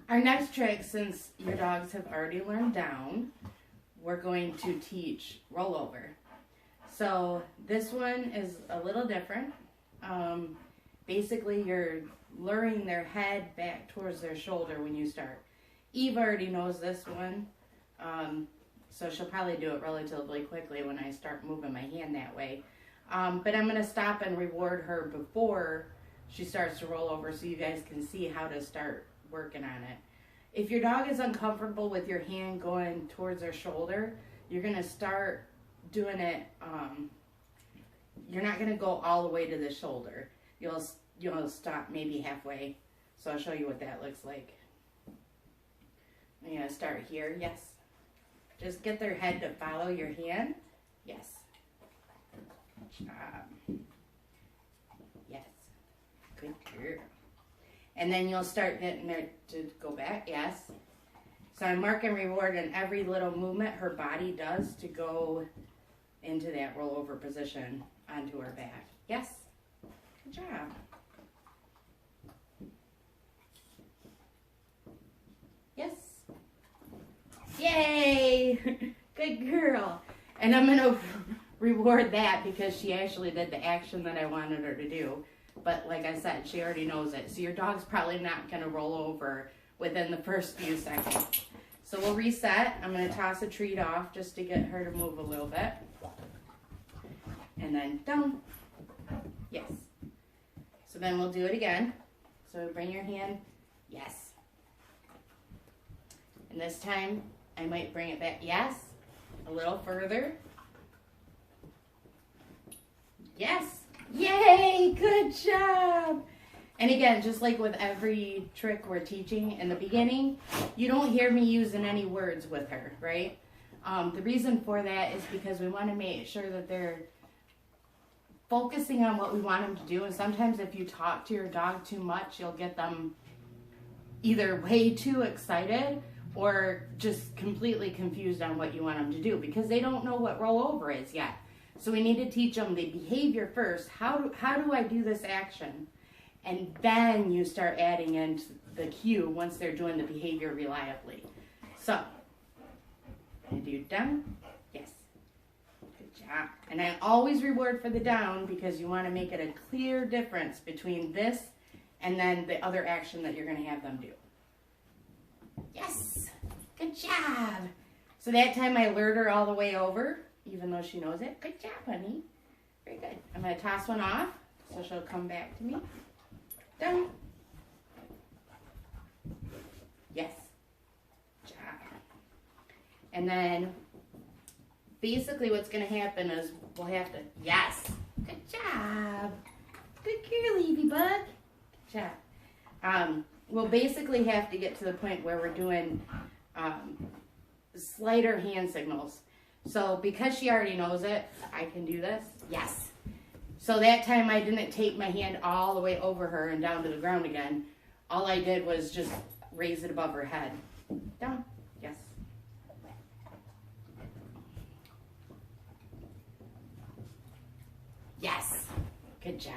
Our next trick, since your dogs have already learned down, we're going to teach rollover. So this one is a little different. Basically, you're luring their head back towards their shoulder when you start. Eve already knows this one, so she'll probably do it relatively quickly when I start moving my hand that way. But I'm going to stop and reward her before she starts to roll over so you guys can see how to start working on it. If your dog is uncomfortable with your hand going towards their shoulder, you're going to start doing it, you're not going to go all the way to the shoulder. You'll stop maybe halfway. So I'll show you what that looks like. I'm going to start here. Yes. Just get their head to follow your hand. Yes. Good job. Yes. Good girl. And then you'll start getting her to go back. Yes. So I mark and reward in every little movement her body does to go into that rollover position onto her back. Yes. Good job. Yes. Yay! Good girl. And I'm going to reward that because she actually did the action that I wanted her to do. But like I said, she already knows it. So your dog's probably not going to roll over within the first few seconds. So we'll reset. I'm going to toss a treat off just to get her to move a little bit. And then down. Yes. So then we'll do it again. So bring your hand. Yes. And this time I might bring it back. Yes. A little further. Yes. Yay! Good job! And again, just like with every trick we're teaching in the beginning, you don't hear me using any words with her, right? The reason for that is because we want to make sure that they're focusing on what we want them to do. And sometimes if you talk to your dog too much, you'll get them either way too excited or just completely confused on what you want them to do because they don't know what rollover is yet. So we need to teach them the behavior first. How do I do this action? And then you start adding in the cue once they're doing the behavior reliably. So, I do down. Yes. Good job. And I always reward for the down because you want to make it a clear difference between this and then the other action that you're going to have them do. Yes. Good job. So that time I lured her all the way over, even though she knows it. Good job, honey. Very good. I'm going to toss one off so she'll come back to me. Down. Yes. Good job. And then basically what's going to happen is we'll have to, yes. Good job. Good girl, Evie Bug. Good job. We'll basically have to get to the point where we're doing slighter hand signals. So because she already knows it, I can do this. Yes. So that time I didn't take my hand all the way over her and down to the ground again. All I did was just raise it above her head. Down. Yes. Yes. Good job.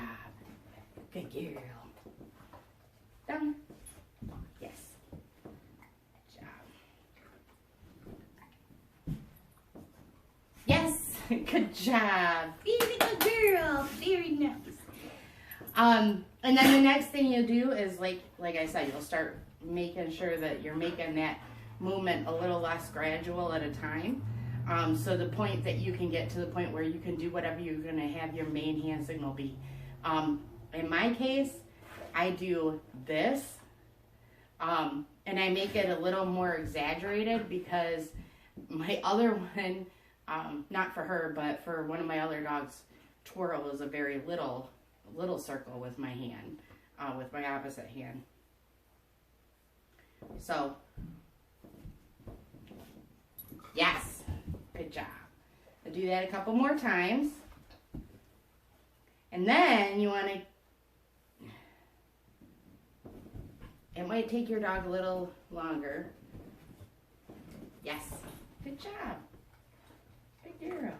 Good girl. Down. Yes. Good job. Yes. Good job. Very good girl. Very nice. And then the next thing you do is like I said, you'll start making sure that you're making that movement a little less gradual at a time. So the point that you can get to the point where you can do whatever you're going to have your main hand signal be. In my case, I do this, and I make it a little more exaggerated because my other one, not for her, but for one of my other dogs, twirl is a very little circle with my hand, with my opposite hand. So, yes, good job. I'll do that a couple more times. And then you want to, it might take your dog a little longer. Yes, good job. Good girl.